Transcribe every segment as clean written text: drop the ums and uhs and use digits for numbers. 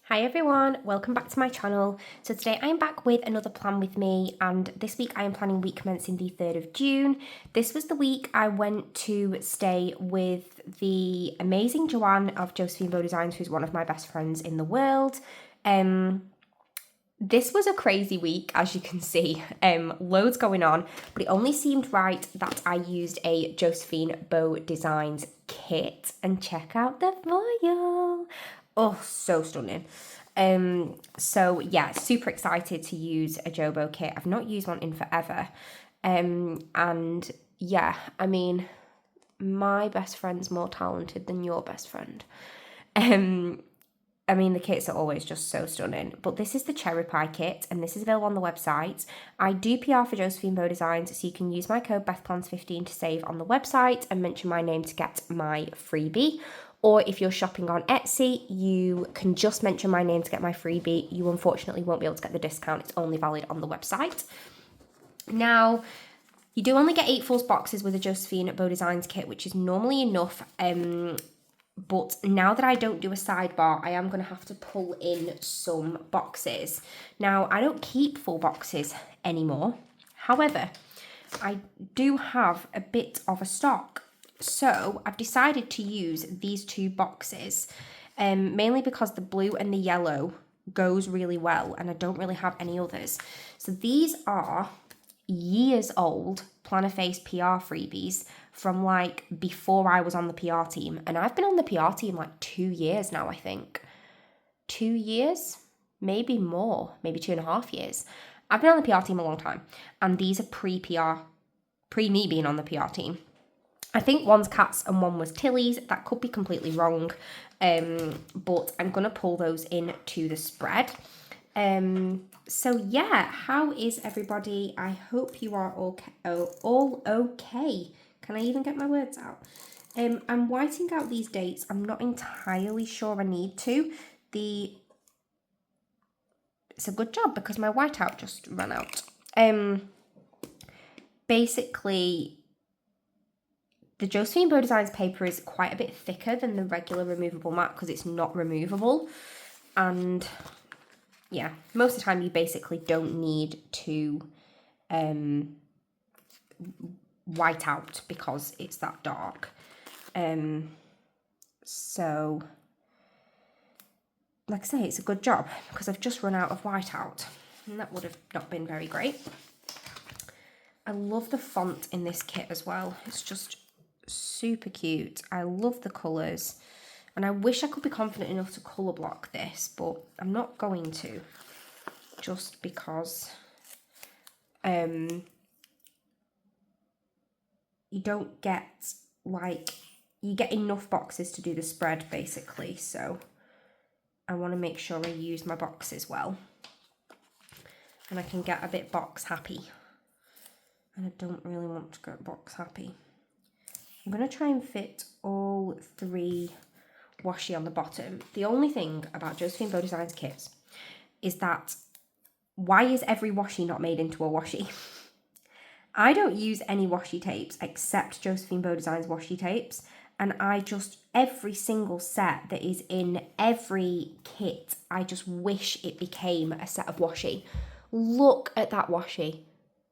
Hi everyone, welcome back to my channel. So today I'm back with another plan with me, and this week I am planning week commencing the 3rd of June. This was the week I went to stay with the amazing Joanne of Josephine Bow Designs, who's one of my best friends in the world. This was a crazy week, as you can see, loads going on, but it only seemed right that I used a Josephine Bow Designs kit, and check out the foil. Oh, so stunning. So yeah, super excited to use a Jobo kit. I've not used one in forever. And yeah, I mean, my best friend's more talented than your best friend. I mean, the kits are always just so stunning, but this is the Cherry Pie kit, and this is available on the website. I do PR for Josephine Bow Designs, so you can use my code BETHPLANS15 to save on the website and mention my name to get my freebie. Or if you're shopping on Etsy, you can just mention my name to get my freebie. You unfortunately won't be able to get the discount. It's only valid on the website. Now, you do only get 8 full boxes with a Josephine Bow Designs kit, which is normally enough. But now that I don't do a sidebar, I am going to have to pull in some boxes. Now, I don't keep full boxes anymore. However, I do have a bit of a stock. So I've decided to use these 2 boxes, mainly because the blue and the yellow goes really well, and I don't really have any others. So these are years old Plannerface PR freebies from like before I was on the PR team, and I've been on the PR team like 2 years now, I think. 2 years? Maybe more, maybe 2.5 years. I've been on the PR team a long time, and these are pre-PR, pre-me being on the PR team. I think one's Cats and one was Tilly's. That could be completely wrong, but I'm going to pull those into the spread. So yeah, how is everybody? I hope you are all okay. Can I even get my words out? I'm whiting out these dates. I'm not entirely sure I need to. It's a good job because my whiteout just ran out. Basically, the Josephine Bow Designs paper is quite a bit thicker than the regular removable mat because it's not removable. And yeah, most of the time you basically don't need to white out because it's that dark. So, like I say, it's a good job because I've just run out of whiteout, and that would have not been very great. I love the font in this kit as well. It's just super cute. I love the colours, and I wish I could be confident enough to colour block this, but I'm not going to, just because you don't get, like, you get enough boxes to do the spread basically, so I want to make sure I use my boxes well, and I can get a bit box happy, and I don't really want to get box happy. I'm going to try and fit all 3 washi on the bottom. The only thing about Josephine Bow Designs kits is that why is every washi not made into a washi? I don't use any washi tapes except Josephine Bow Designs washi tapes, and every single set that is in every kit, I just wish it became a set of washi. Look at that washi.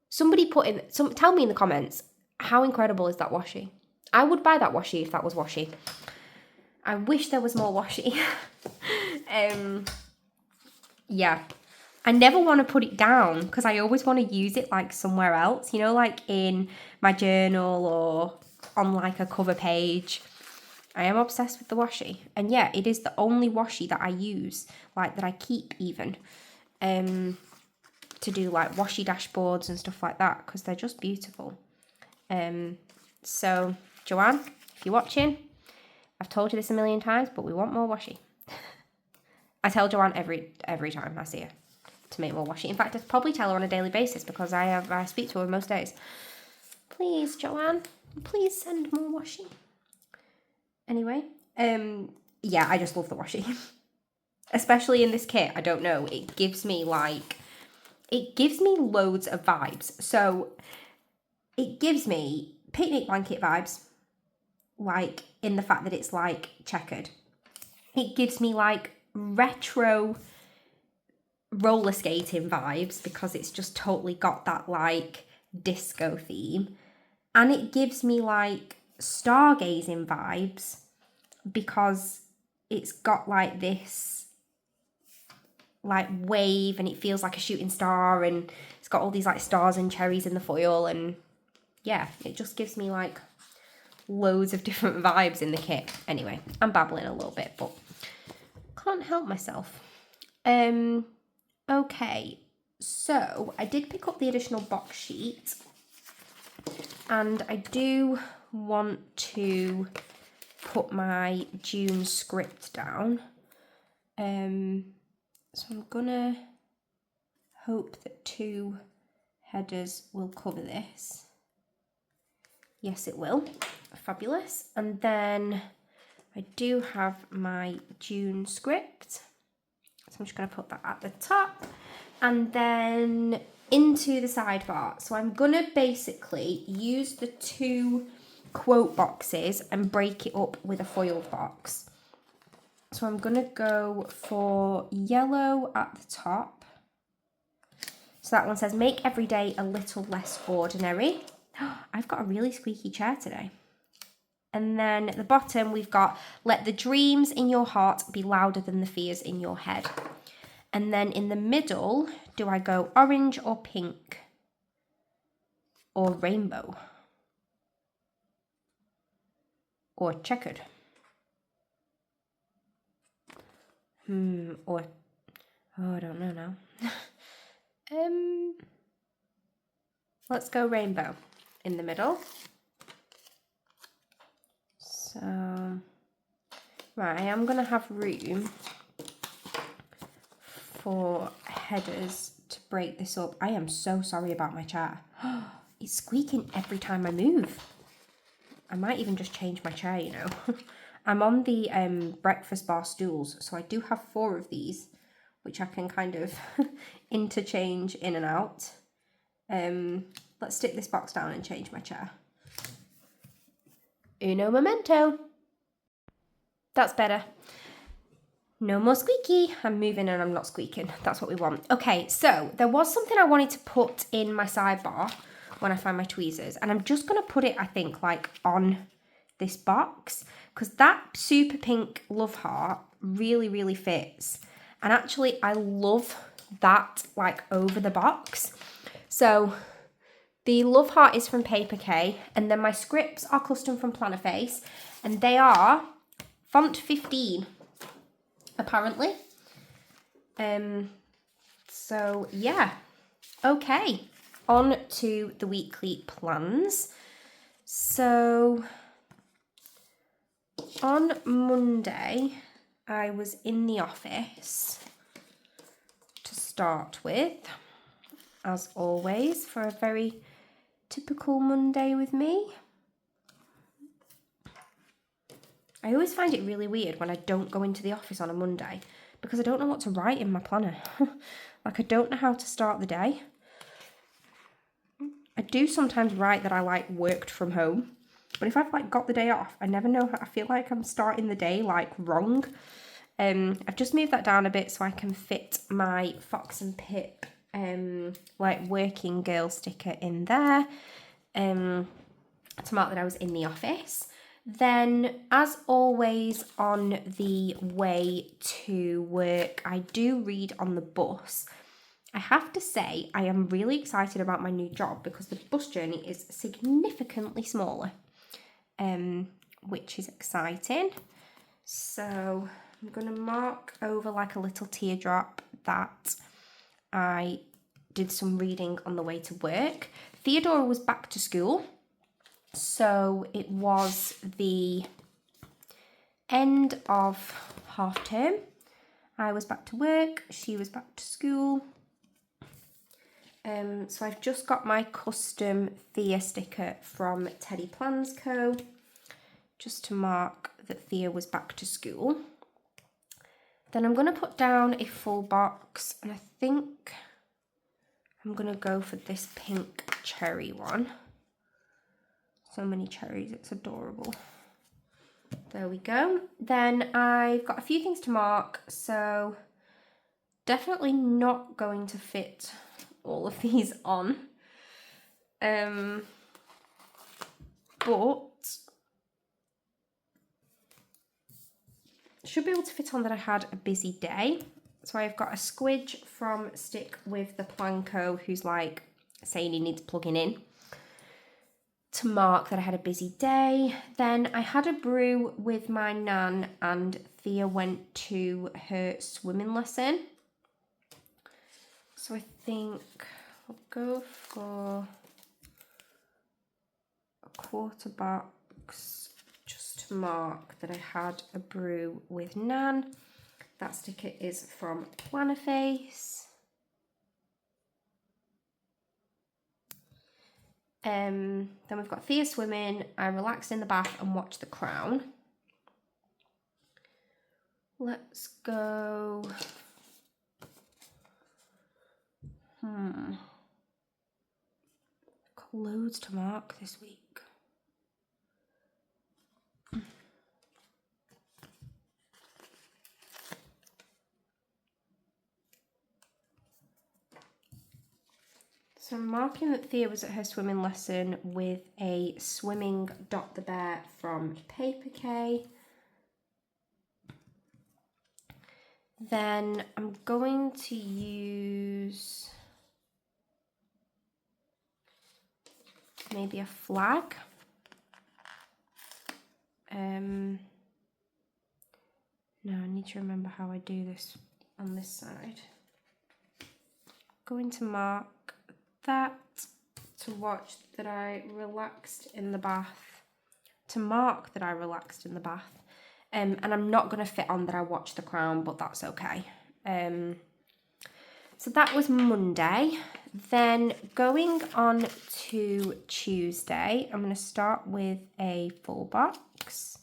Somebody tell me in the comments, how incredible is that washi? I would buy that washi if that was washi. I wish there was more washi. Yeah. I never want to put it down because I always want to use it like somewhere else, you know, like in my journal or on like a cover page. I am obsessed with the washi. And yeah, it is the only washi that I use, like that I keep even, to do like washi dashboards and stuff like that, because they're just beautiful. So Joanne, if you're watching, I've told you this a million times, but we want more washi. I tell Joanne every time I see her to make more washi. In fact, I probably tell her on a daily basis because I speak to her most days. Please, Joanne, please send more washi. Anyway, yeah, I just love the washi. Especially in this kit, I don't know, it gives me loads of vibes. So it gives me picnic blanket vibes, like in the fact that it's like checkered. It gives me like retro roller skating vibes because it's just totally got that like disco theme, and it gives me like stargazing vibes because it's got like this like wave and it feels like a shooting star, and it's got all these like stars and cherries in the foil, and yeah, it just gives me like loads of different vibes in the kit. Anyway, I'm babbling a little bit, but can't help myself. Okay, so I did pick up the additional box sheet, and I do want to put my June script down. So I'm gonna hope that 2 headers will cover this. Yes, it will. Fabulous. And then I do have my June script. So I'm just going to put that at the top and then into the sidebar. So I'm going to basically use the 2 quote boxes and break it up with a foiled box. So I'm going to go for yellow at the top. So that one says, make every day a little less ordinary. I've got a really squeaky chair today. And then at the bottom, we've got, let the dreams in your heart be louder than the fears in your head. And then in the middle, do I go orange or pink or rainbow or checkered? Or, oh, I don't know now. Let's go rainbow in the middle. So, right, I am going to have room for headers to break this up. I am so sorry about my chair. It's squeaking every time I move. I might even just change my chair, you know. I'm on the breakfast bar stools, so I do have 4 of these, which I can kind of interchange in and out. Let's stick this box down and change my chair. Uno momento. That's better. No more squeaky. I'm moving and I'm not squeaking. That's what we want. Okay, so there was something I wanted to put in my sidebar when I find my tweezers, and I'm just going to put it, I think, like on this box, because that super pink love heart really, really fits. And actually, I love that like over the box. So the love heart is from Paper K, and then my scripts are custom from Plannerface, and they are font 15, apparently. So yeah, okay, on to the weekly plans. So on Monday, I was in the office to start with, as always, for a very typical Monday with me. I always find it really weird when I don't go into the office on a Monday because I don't know what to write in my planner. Like, I don't know how to start the day. I do sometimes write that I like worked from home, but if I've like got the day off, I never know. I feel like I'm starting the day like wrong. I've just moved that down a bit so I can fit my Fox and Pip like working girl sticker in there to mark that I was in the office. Then, as always, on the way to work, I do read on the bus. I have to say, I am really excited about my new job because the bus journey is significantly smaller, which is exciting. So I'm going to mark over like a little teardrop that I did some reading on the way to work. Theodora was back to school. So it was the end of half term. I was back to work, she was back to school. So I've just got my custom Thea sticker from Teddy Plans Co. just to mark that Thea was back to school. Then I'm going to put down a full box, and I think I'm going to go for this pink cherry one. So many cherries, it's adorable. There we go. Then I've got a few things to mark, so definitely not going to fit all of these on. But should be able to fit on that I had a busy day. So I've got a squidge from Stick with the Planco who's like saying he needs plugging in to mark that I had a busy day. Then I had a brew with my nan and Thea went to her swimming lesson. So I think I'll go for a quarter box just to mark that I had a brew with nan. That sticker is from Plannerface. Then we've got Thea swimming. I relaxed in the bath and watched The Crown. Let's go. Got loads to mark this week. So I'm marking that Thea was at her swimming lesson with a swimming Dot the Bear from Paper K. Then I'm going to use maybe a flag. No, I need to remember how I do this on this side. Going to mark that, to watch that I relaxed in the bath, to mark that I relaxed in the bath. And I'm not going to fit on that I watched The Crown, but that's okay. So that was Monday. Then going on to Tuesday, I'm going to start with a full box.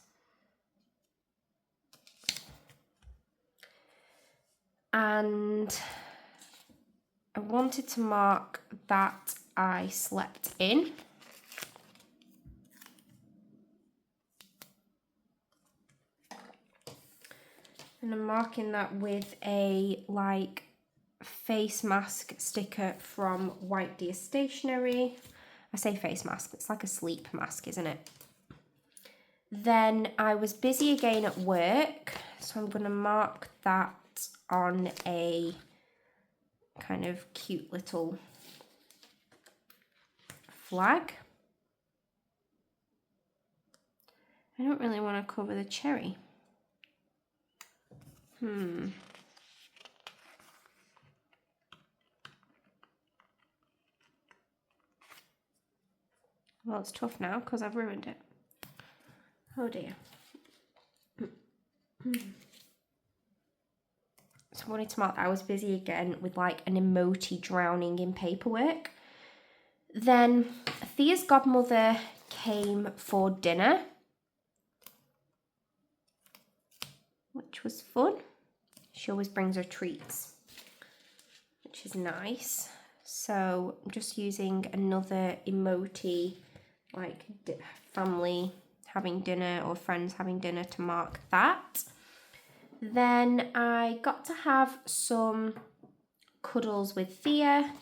And I wanted to mark that I slept in. And I'm marking that with a like face mask sticker from White Deer Stationery. I say face mask, it's like a sleep mask, isn't it? Then I was busy again at work, so I'm going to mark that on a kind of cute little flag. I don't really want to cover the cherry. Well, it's tough now because I've ruined it. Oh dear. So I wanted to mark that I was busy again with like an emoji drowning in paperwork. Then Thea's godmother came for dinner, which was fun. She always brings her treats, which is nice. So I'm just using another emoji, like family having dinner or friends having dinner, to mark that. Then I got to have some cuddles with Thea,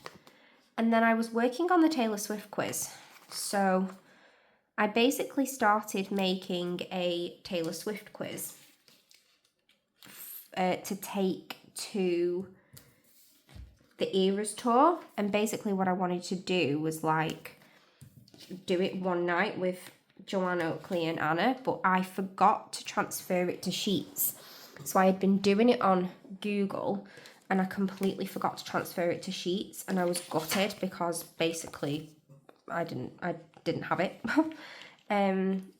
and then I was working on the Taylor Swift quiz. So I basically started making a Taylor Swift quiz to take to the Eras tour, and basically what I wanted to do was like do it one night with Joanne, Oakley and Anna, but I forgot to transfer it to Sheets. So I had been doing it on Google and I completely forgot to transfer it to Sheets, and I was gutted because basically I didn't have it.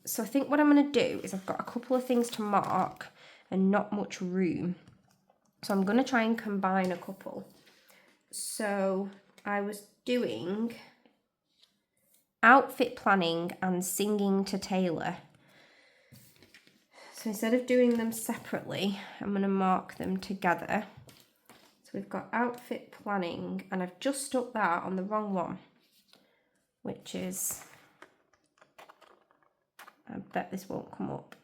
So I think what I'm going to do is I've got a couple of things to mark and not much room. So I'm going to try and combine a couple. So I was doing outfit planning and singing to Taylor. So instead of doing them separately, I'm going to mark them together. So we've got outfit planning, and I've just stuck that on the wrong one, which is, I bet this won't come up.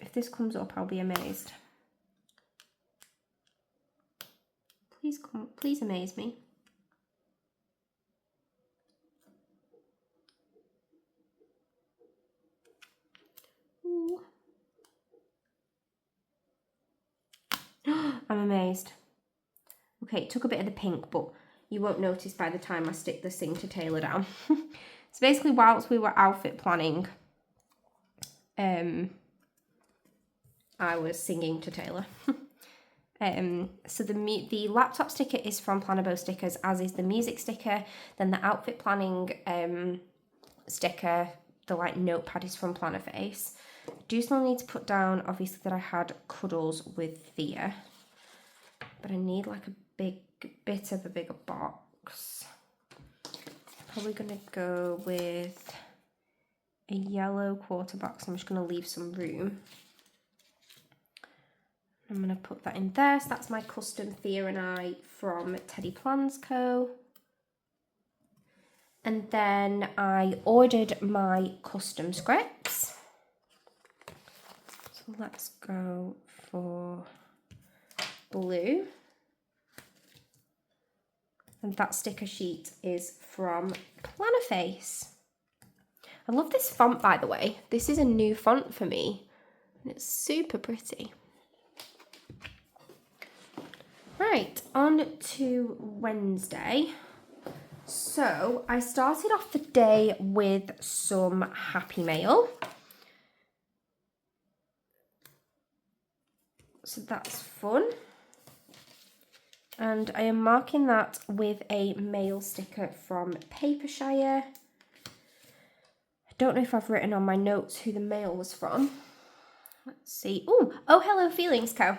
If this comes up, I'll be amazed. Please amaze me. Ooh. I'm amazed. Okay, it took a bit of the pink, but you won't notice by the time I stick the Sing to Tailor down. So basically, whilst we were outfit planning, I was singing to Taylor. So the laptop sticker is from Plannerface stickers, as is the music sticker. Then the outfit planning sticker, the like notepad, is from Plannerface. I do still need to put down, obviously, that I had cuddles with Thea, but I need like a bit of a bigger box. Probably gonna go with a yellow quarter box. I'm just gonna leave some room. I'm going to put that in there. So that's my custom Thea and I from Teddy Plans Co. And then I ordered my custom scripts. So let's go for blue. And that sticker sheet is from Plannerface. I love this font, by the way. This is a new font for me. And it's super pretty. Right, on to Wednesday. So I started off the day with some Happy Mail. So that's fun. And I am marking that with a mail sticker from Papershire. I don't know if I've written on my notes who the mail was from. Let's see. Oh, Hello Feelings Co.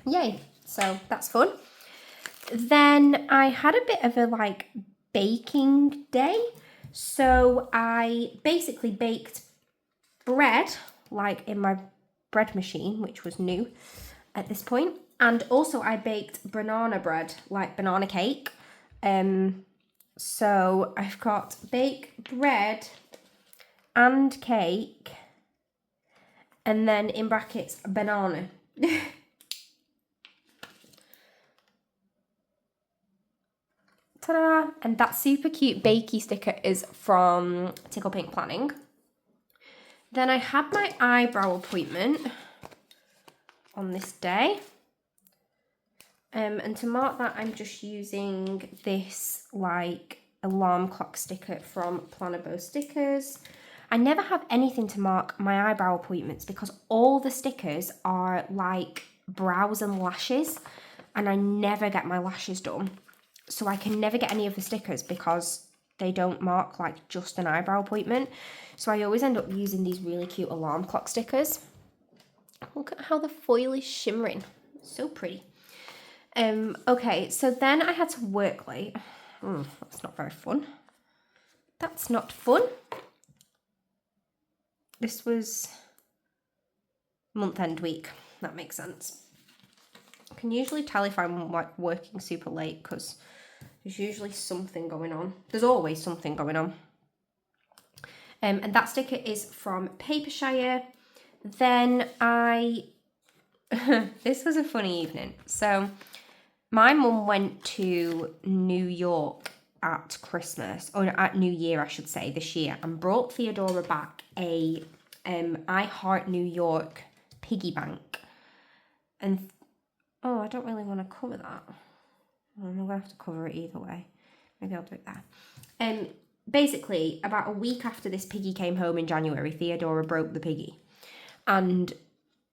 Yay. So that's fun. Then I had a bit of a like baking day. So I basically baked bread like in my bread machine, which was new at this point. And also I baked banana bread, like banana cake. So I've got baked bread and cake, and then in brackets, banana. Ta-da! And that super cute bakey sticker is from Tickle Pink Planning. Then I had my eyebrow appointment on this day. And to mark that, I'm just using this like alarm clock sticker from Plannerface stickers. I never have anything to mark my eyebrow appointments because all the stickers are like brows and lashes, and I never get my lashes done. So I can never get any of the stickers because they don't mark like just an eyebrow appointment. So I always end up using these really cute alarm clock stickers. Look at how the foil is shimmering. So pretty. Okay, so then I had to work late. That's not very fun. That's not fun. This was month-end week. That makes sense. I can usually tell if I'm like working super late because there's usually something going on. There's always something going on. And that sticker is from Papershire. Then this was a funny evening. So my mum went to New York at Christmas, or at New Year, I should say, this year, and brought Theodora back a I Heart New York piggy bank. And I don't really want to cover that. I'm going to have to cover it either way. Maybe I'll do it there. Basically, about a week after this piggy came home in January, Theodora broke the piggy. And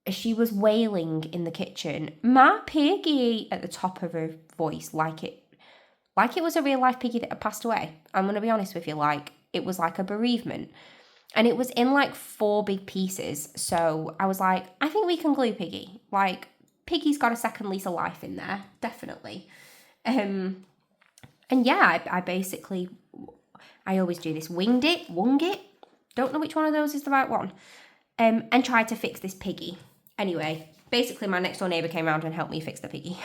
she was wailing in the kitchen, "My piggy," at the top of her voice, like it was a real life piggy that had passed away. I'm going to be honest with you, like it was like a bereavement. And it was in like 4 big pieces. So I was like, I think we can glue Piggy. Like, Piggy's got a second lease of life in there, definitely. And yeah, I basically, I always do this, wung it, don't know which one of those is the right one, and tried to fix this piggy. Anyway, basically my next door neighbour came around and helped me fix the piggy.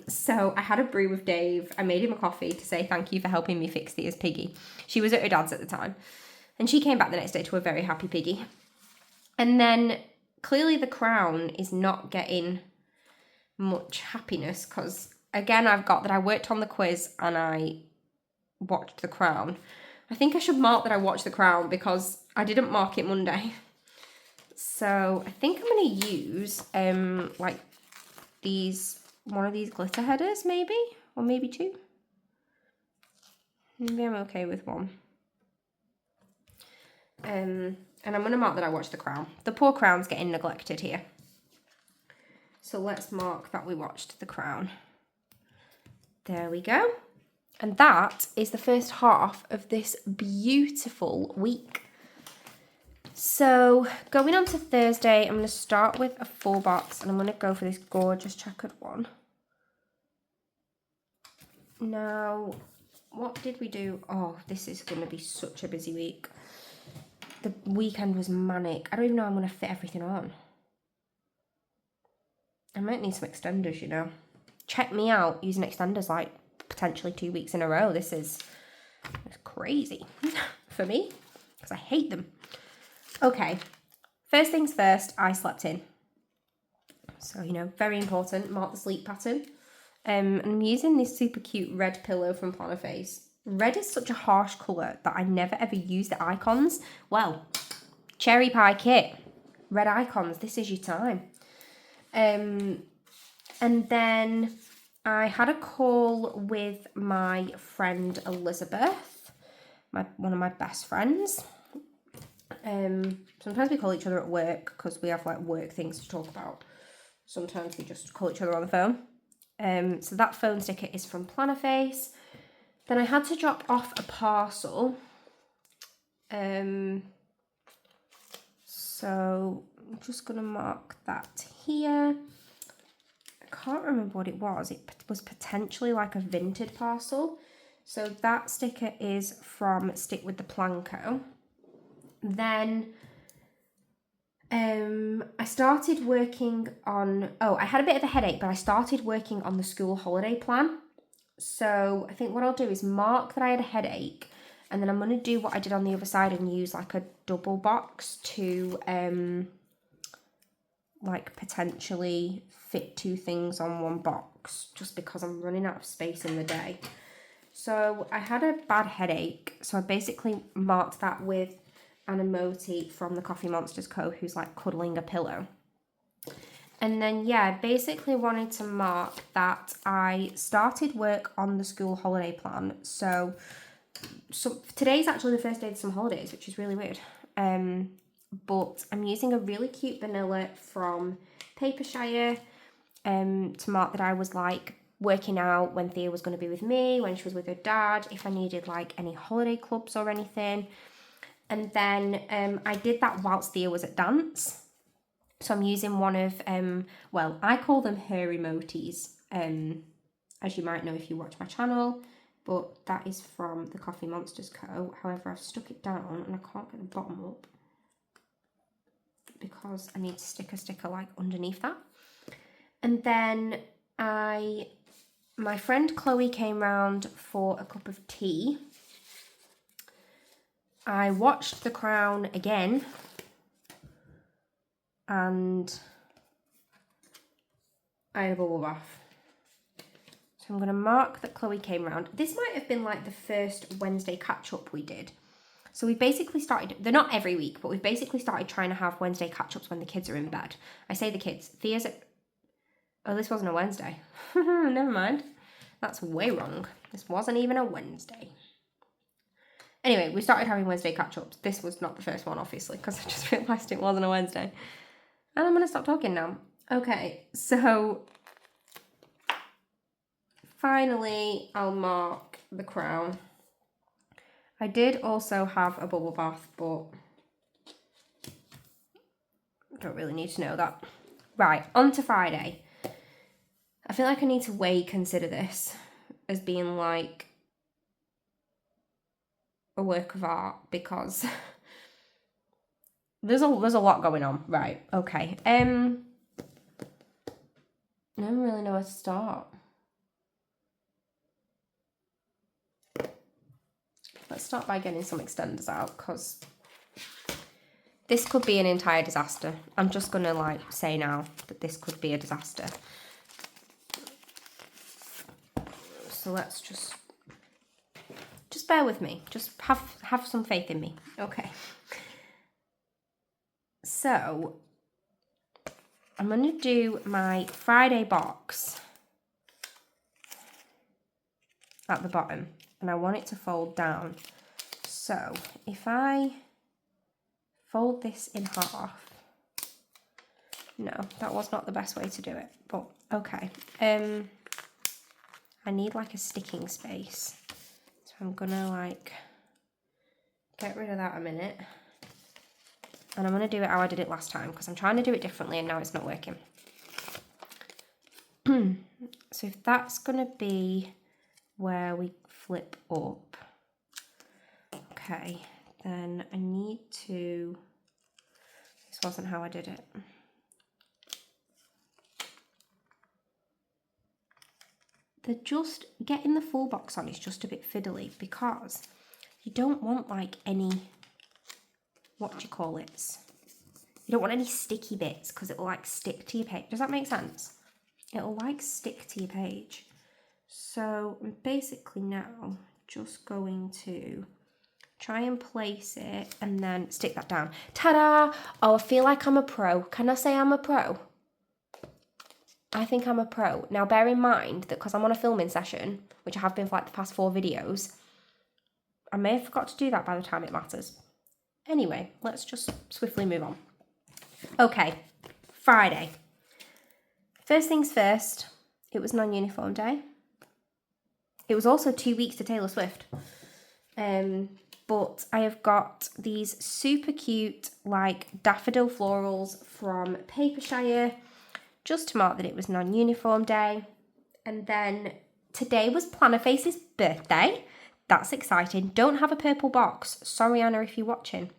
So I had a brew with Dave. I made him a coffee to say thank you for helping me fix his piggy. She was at her dad's at the time. And she came back the next day to a very happy piggy. And then clearly the crown is not getting much happiness because, again, I've got that I worked on the quiz and I watched the crown. I think I should mark that I watched the crown because I didn't mark it Monday. So I think I'm going to use like one of these glitter headers maybe, or maybe two. Maybe I'm okay with one. And I'm going to mark that I watched the crown. The poor crown's getting neglected here. So let's mark that we watched the crown. There we go. And that is the first half of this beautiful week. So going on to Thursday, I'm going to start with a full box and I'm going to go for this gorgeous checkered one. Now, what did we do? Oh, this is going to be such a busy week. The weekend was manic. I don't even know how I'm going to fit everything on. I might need some extenders, you know. Check me out using extenders like potentially 2 weeks in a row. This is crazy for me because I hate them. Okay, first things first, I slept in. So, you know, very important, mark the sleep pattern. And I'm using this super cute red pillow from Plannerface. Red is such a harsh colour that I never ever use the icons. Well, cherry pie kit, red icons, this is your time. And then I had a call with my friend Elizabeth, one of my best friends. Sometimes we call each other at work because we have like work things to talk about. Sometimes we just call each other on the phone. So that phone sticker is from Plannerface. Then I had to drop off a parcel. So I'm just going to mark that here. I can't remember what it was. It was potentially like a vintage parcel. So that sticker is from Stick with the Planko. Then I started working on, I had a bit of a headache, but I started working on the school holiday plan. So I think what I'll do is mark that I had a headache, and then I'm going to do what I did on the other side and use like a double box to like potentially fit 2 things on one box, just because I'm running out of space in the day. So I had a bad headache, so I basically marked that with an emoji from the Coffee Monsters Co, who's like cuddling a pillow. And then, yeah, I basically wanted to mark that I started work on the school holiday plan. So today's actually the first day of some holidays, which is really weird. But I'm using a really cute vanilla from Papershire to mark that I was like working out when Thea was going to be with me, when she was with her dad, if I needed like any holiday clubs or anything. And then I did that whilst Thea was at dance. So I'm using one of, well, I call them her emojis, as you might know if you watch my channel, but that is from the Coffee Monsters Co. However, I've stuck it down and I can't get the bottom up because I need to stick a sticker like underneath that. And then my friend Chloe came round for a cup of tea. I watched The Crown again. And I had a bubble bath. So I'm going to mark that Chloe came round. This might have been like the first Wednesday catch-up we did. So we basically started, they're not every week, but we've basically started trying to have Wednesday catch-ups when the kids are in bed. I say the kids, Thea's at, oh, this wasn't a Wednesday. Never mind. That's way wrong. This wasn't even a Wednesday. Anyway, we started having Wednesday catch-ups. This was not the first one, obviously, because I just realised it wasn't a Wednesday. And I'm going to stop talking now. Okay, so finally I'll mark the crown. I did also have a bubble bath, but I don't really need to know that. Right, on to Friday. I feel like I need to consider this as being like a work of art because there's a lot going on. Right, okay. I don't really know where to start. Let's start by getting some extenders out because This could be an entire disaster. I'm just gonna like say now that this could be a disaster. So let's just bear with me. Just have some faith in me. Okay. So I'm gonna do my Friday box at the bottom, and I want it to fold down. So if I fold this in half, no, that was not the best way to do it, but okay. I need like a sticking space, so I'm gonna like get rid of that a minute, and I'm gonna do it how I did it last time because I'm trying to do it differently and now it's not working. So if that's gonna be where we flip up, okay, then I need to, this wasn't how I did it. Just getting the full box on is just a bit fiddly because you don't want like any, what do you call it? You don't want any sticky bits because it will like stick to your page. Does that make sense? It'll like stick to your page. So I'm basically now just going to try and place it and then stick that down. Ta-da! Oh, I feel like I'm a pro. Can I say I'm a pro? I think I'm a pro. Now bear in mind that because I'm on a filming session, which I have been for like the past 4 videos, I may have forgot to do that by the time it matters. Anyway, let's just swiftly move on. Okay, Friday. First things first, it was non-uniform day. It was also 2 weeks to Taylor Swift. But I have got these super cute like daffodil florals from Papershire, just to mark that it was non-uniform day. And then today was Plannerface's birthday. That's exciting. Don't have a purple box. Sorry, Anna, if you're watching.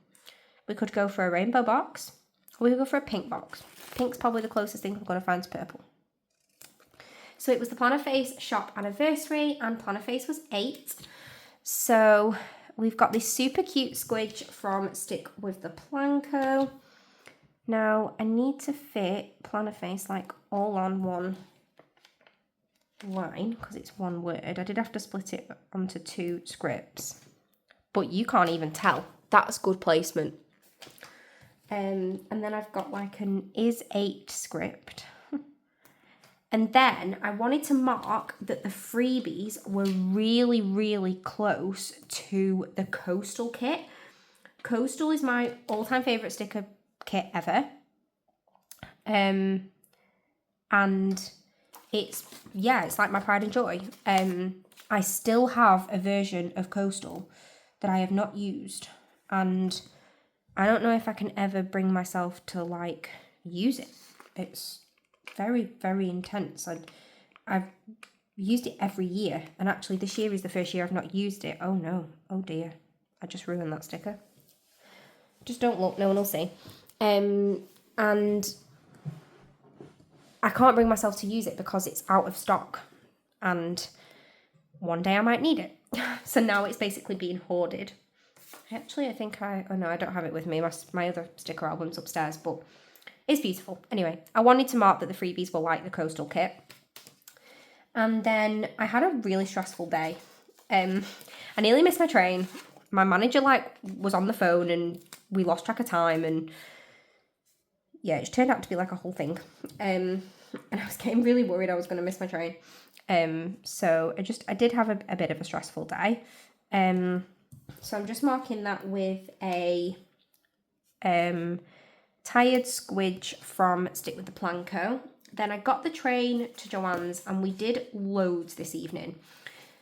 We could go for a rainbow box, or we could go for a pink box. Pink's probably the closest thing I'm going to find to purple. So it was the Plannerface shop anniversary, and Plannerface was 8. So we've got this super cute squidge from Stick with the Planko. Now I need to fit Plannerface like all on one line because it's one word. I did have to split it onto 2 scripts, but you can't even tell. That's good placement. And then I've got like an is 8 script. And then I wanted to mark that the freebies were really, really close to the Coastal kit. Coastal is my all-time favourite sticker kit ever. And it's like my pride and joy. I still have a version of Coastal that I have not used, and I don't know if I can ever bring myself to like use it. It's very, very intense. I've used it every year, and actually this year is the first year I've not used it. Oh no, oh dear, I just ruined that sticker. Just don't look, no one will see. And I can't bring myself to use it because it's out of stock, and one day I might need it. So now it's basically being hoarded. Actually, I think I don't have it with me. My other sticker album's upstairs, but it's beautiful. Anyway, I wanted to mark that the freebies were like the Coastal kit. And then I had a really stressful day. I nearly missed my train. My manager was on the phone and we lost track of time, and yeah, it turned out to be like a whole thing. And I was getting really worried I was going to miss my train. So I did have a bit of a stressful day. So I'm just marking that with a tired squidge from Stick with the Planko. Then I got the train to Joanne's and we did loads this evening.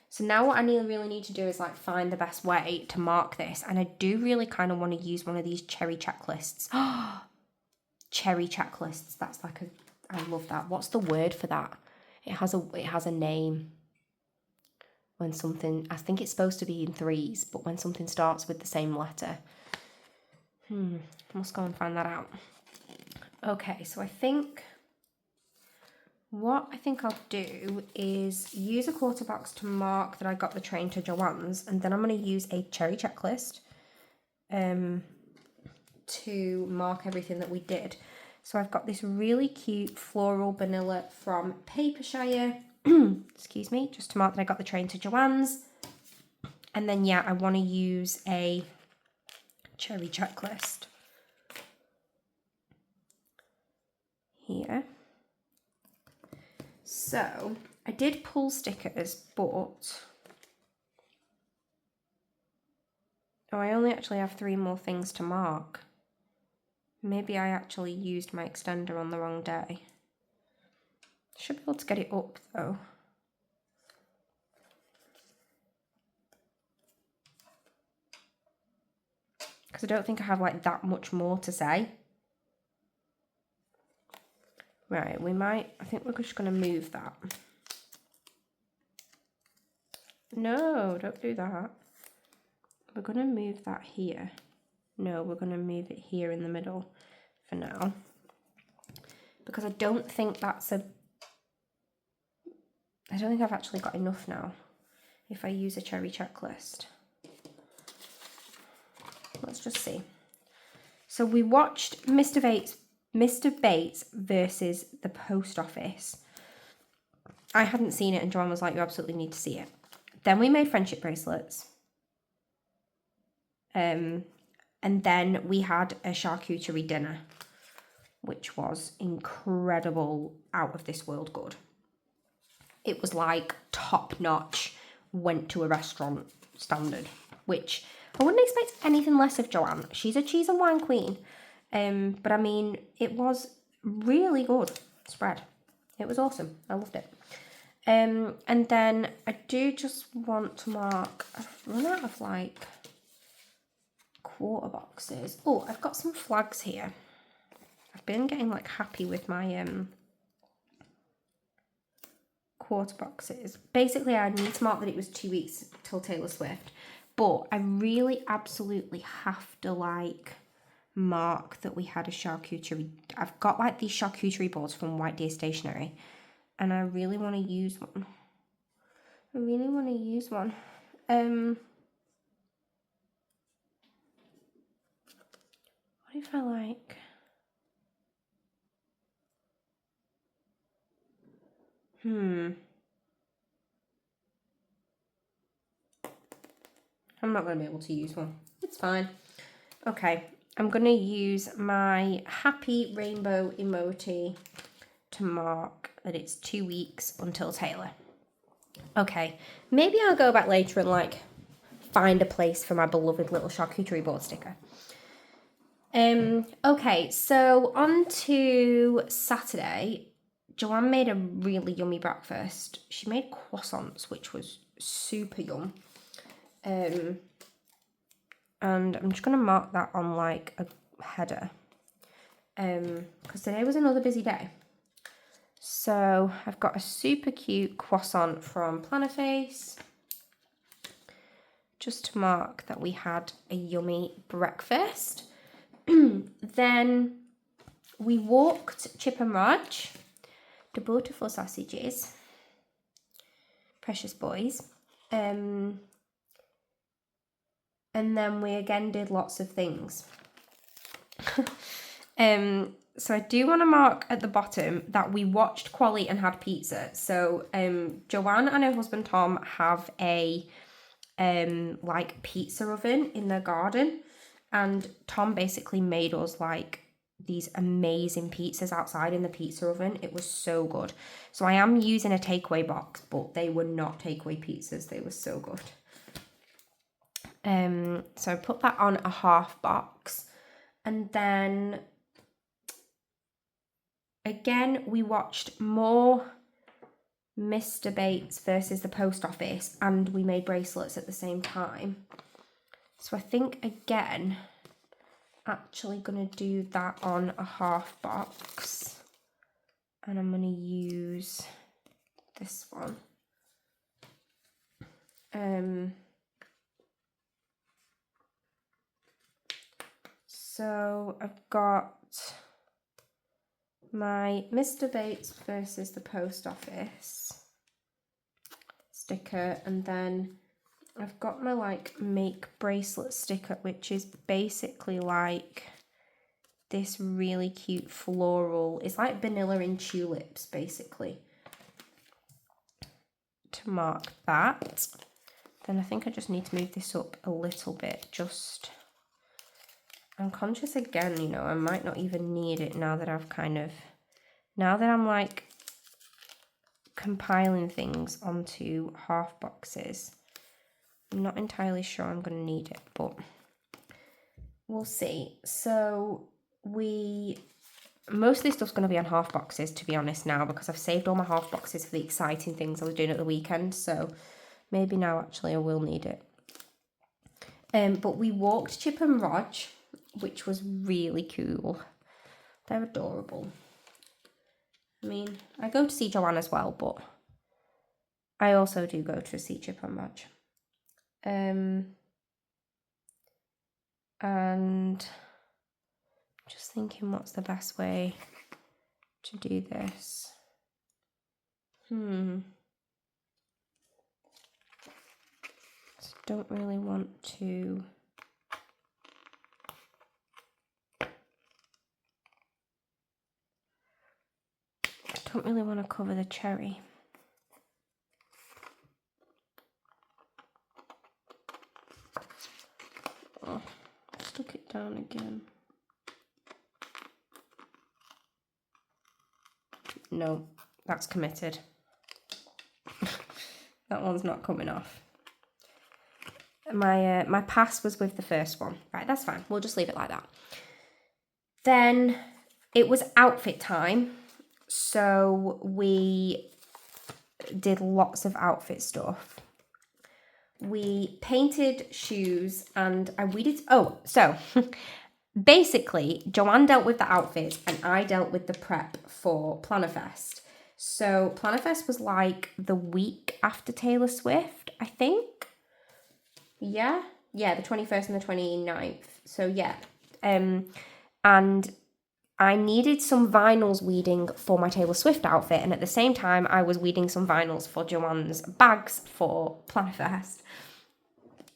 So now what I really need to do is like find the best way to mark this. And I do really kind of want to use one of these cherry checklists. Cherry checklists. That's like I love that. What's the word for that? It has a name. When something, I think it's supposed to be in 3s, but when something starts with the same letter. Must go and find that out. Okay, so what I think I'll do is use a quarter box to mark that I got the train to Joanne's, and then I'm going to use a cherry checklist. to mark everything that we did. So I've got this really cute floral vanilla from Papershire. Excuse me, just to mark that I got the train to Joanne's. And then, yeah, I want to use a cherry checklist here. So I did pull stickers, but I only actually have 3 more things to mark. Maybe I actually used my extender on the wrong day. Should be able to get it up though. Because I don't think I have like that much more to say. Right, I think we're just going to move that. No, don't do that. We're going to move that here. No, we're going to move it here in the middle for now. Because I don't think I've actually got enough now if I use a cherry checklist. Let's just see. So we watched Mr. Bates versus the Post Office. I hadn't seen it and Joanne was like, you absolutely need to see it. Then we made friendship bracelets. And then we had a charcuterie dinner, which was incredible, out of this world good. It was like top notch, went to a restaurant standard, which I wouldn't expect anything less of Joanne. She's a cheese and wine queen. But I mean, it was really good spread. It was awesome. I loved it. And then I do just want to mark, I've run out of like quarter boxes. Oh, I've got some flags here. I've been getting like happy with my quarter boxes. Basically, I need to mark that it was 2 weeks till Taylor Swift, but I really absolutely have to like mark that we had a charcuterie. I've got like these charcuterie boards from White Deer Stationery and I really want to use one. What if I like... I'm not going to be able to use one. It's fine. Okay, I'm going to use my happy rainbow emoji to mark that it's 2 weeks until Taylor. Okay, maybe I'll go back later and like find a place for my beloved little charcuterie board sticker. Okay, so on to Saturday. Joanne made a really yummy breakfast. She made croissants, which was super yum. And I'm just going to mark that on like a header. Because today was another busy day. So I've got a super cute croissant from Plannerface. Just to mark that we had a yummy breakfast. Then we walked Chip and Raj, the beautiful sausages, precious boys. And then we again did lots of things. So I do want to mark at the bottom that we watched Quali and had pizza. So Joanne and her husband Tom have a like pizza oven in their garden, and Tom basically made us like these amazing pizzas outside in the pizza oven. It was so good. So I am using a takeaway box, but they were not takeaway pizzas. They were so good. So I put that on a half box, and then again we watched more Mr. Bates versus the Post Office, and we made bracelets at the same time. So I think again, actually gonna do that on a half box, and I'm gonna use this one. So I've got my Mr. Bates versus the Post Office sticker, and then I've got my like make bracelet sticker, which is basically like this really cute floral, it's like vanilla and tulips basically, to mark that. Then I think I just need to move this up a little bit, just, I'm conscious again, you know, I might not even need it now that I've kind of, now that I'm like compiling things onto half boxes. I'm not entirely sure I'm going to need it, but we'll see. So most of this stuff's going to be on half boxes, to be honest, now, because I've saved all my half boxes for the exciting things I was doing at the weekend, so maybe now actually I will need it. But we walked Chip and Rog, which was really cool. They're adorable. I mean, I go to see Joanne as well, but I also do go to see Chip and Rog. And just thinking what's the best way to do this. Don't really want to. I don't really want to cover the cherry. Oh, stuck it down again. No, that's committed. That one's not coming off. My pass was with the first one. Right, that's fine. We'll just leave it like that. Then it was outfit time. So we did lots of outfit stuff. We painted shoes and so basically Joanne dealt with the outfits and I dealt with the prep for Plannerfest. So Plannerfest was like the week after Taylor Swift, I think. Yeah, the 21st and the 29th. So yeah. And I needed some vinyls weeding for my Taylor Swift outfit, and at the same time I was weeding some vinyls for Joanne's bags for Plannerfest.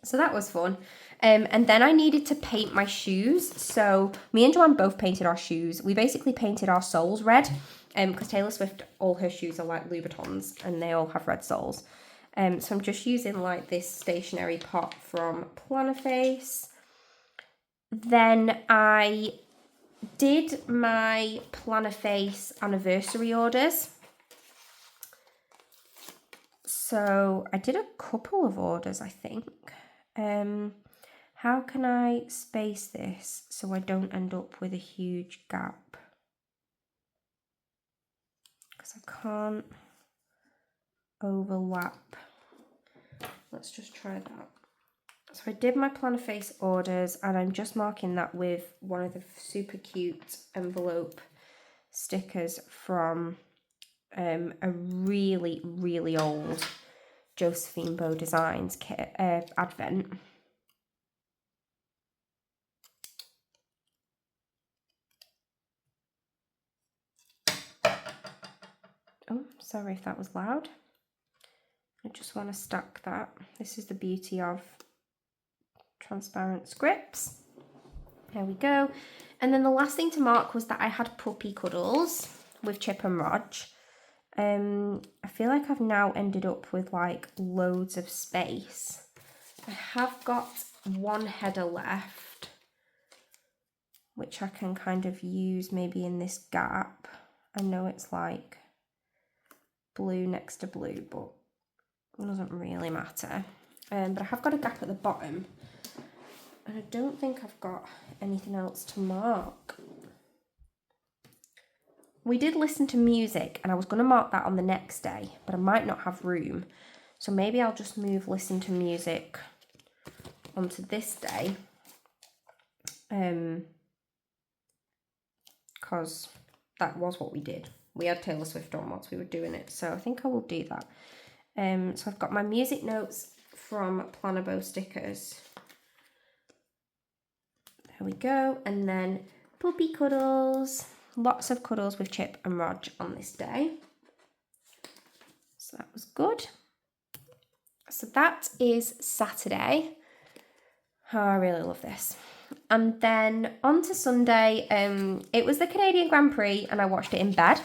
So that was fun. And then I needed to paint my shoes. So me and Joanne both painted our shoes. We basically painted our soles red, because Taylor Swift, all her shoes are like Louboutins and they all have red soles. So I'm just using like this stationery pot from Plannerface. Then I did my Plannerface anniversary orders. So I did a couple of orders, I think. How can I space this so I don't end up with a huge gap? Because I can't overlap. Let's just try that. So I did my Plannerface orders and I'm just marking that with one of the super cute envelope stickers from a really, really old Josephine Bow Designs kit, advent. Oh, sorry if that was loud. I just want to stack that. This is the beauty of transparent scripts. There we go. And then the last thing to mark was that I had puppy cuddles with Chip and Rog. I feel like I've now ended up with like loads of space. I have got one header left, which I can kind of use maybe in this gap. I know it's like blue next to blue, but it doesn't really matter. But I have got a gap at the bottom. And I don't think I've got anything else to mark. We did listen to music and I was going to mark that on the next day, but I might not have room. So maybe I'll just move listen to music onto this day. Because that was what we did. We had Taylor Swift on whilst we were doing it. So I think I will do that. So I've got my music notes from Planner Bow stickers. There we go. And then puppy cuddles. Lots of cuddles with Chip and Rog on this day. So that was good. So that is Saturday. Oh, I really love this. And then on to Sunday, it was the Canadian Grand Prix and I watched it in bed.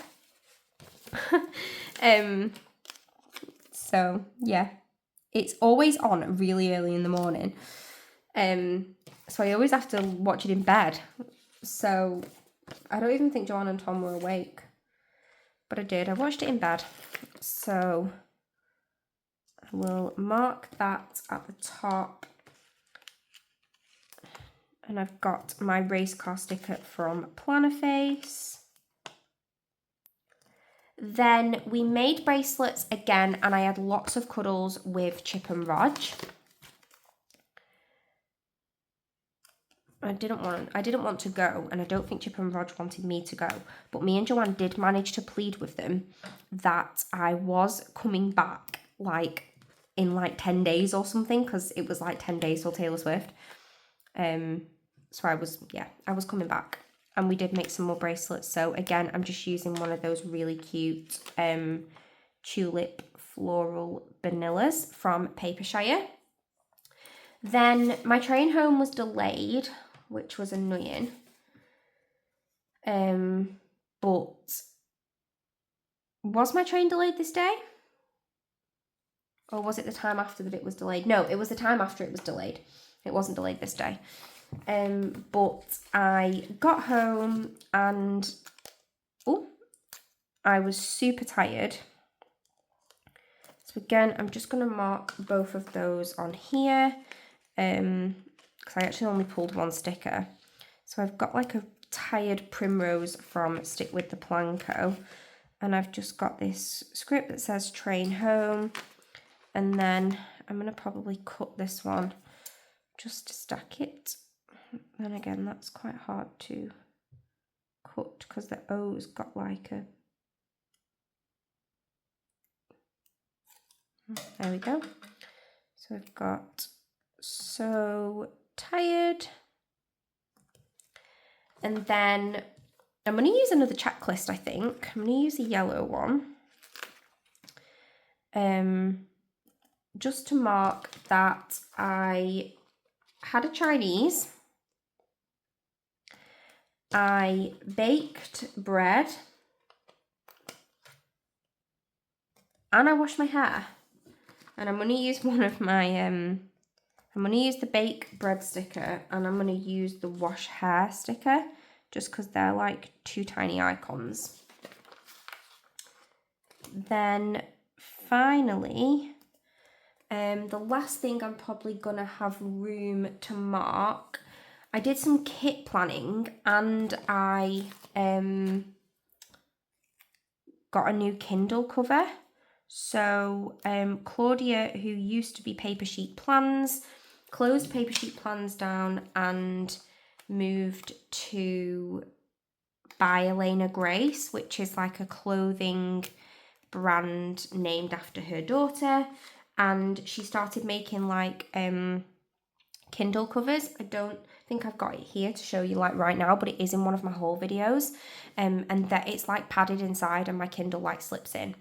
So yeah, it's always on really early in the morning. So I always have to watch it in bed. So I don't even think Joanne and Tom were awake, but I did. I watched it in bed. So I will mark that at the top. And I've got my race car sticker from Plannerface. Then we made bracelets again, and I had lots of cuddles with Chip and Rog. I didn't want to go, and I don't think Chip and Rog wanted me to go, but me and Joanne did manage to plead with them that I was coming back in 10 days or something, because it was 10 days till Taylor Swift. So I was coming back, and we did make some more bracelets. So again, I'm just using one of those really cute tulip floral vanillas from Papershire. Then my train home was delayed, which was annoying. But was my train delayed this day? Or was it the time after that it was delayed? No, it was the time after it was delayed. It wasn't delayed this day. But I got home and I was super tired. So again, I'm just going to mark both of those on here because I actually only pulled one sticker. So I've got a tired primrose from Stick With The Planco, and I've just got this script that says train home, and then I'm going to probably cut this one just to stack it. Then again, that's quite hard to cut because the O's got a... There we go. So I've got so tired. And then I'm going to use another checklist, I think. I'm going to use a yellow one. Just to mark that I had a Chinese. I baked bread, and I washed my hair. And I'm going to use one of my, I'm going to use the bake bread sticker, and I'm going to use the wash hair sticker, just because they're two tiny icons. Then finally, the last thing I'm probably going to have room to mark, I did some kit planning, and I got a new Kindle cover. So Claudia, who used to be Paper Sheet Plans, closed Paper Sheet Plans down and moved to By Elena Grace, which is a clothing brand named after her daughter. And she started making Kindle covers. I don't think I've got it here to show you right now, but it is in one of my haul videos. And that it's padded inside, and my Kindle slips in,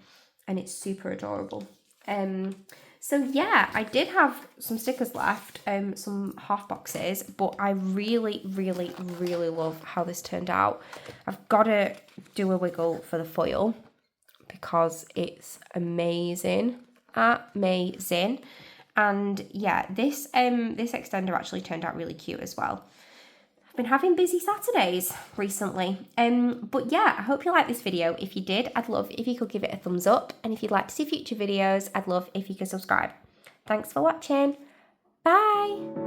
and it's super adorable. So yeah, I did have some stickers left, some half boxes, but I really, really, really love how this turned out. I've got to do a wiggle for the foil because it's amazing, amazing. And yeah, this extender actually turned out really cute as well. I've been having busy Saturdays recently. But yeah, I hope you liked this video. If you did, I'd love if you could give it a thumbs up. And if you'd like to see future videos, I'd love if you could subscribe. Thanks for watching. Bye.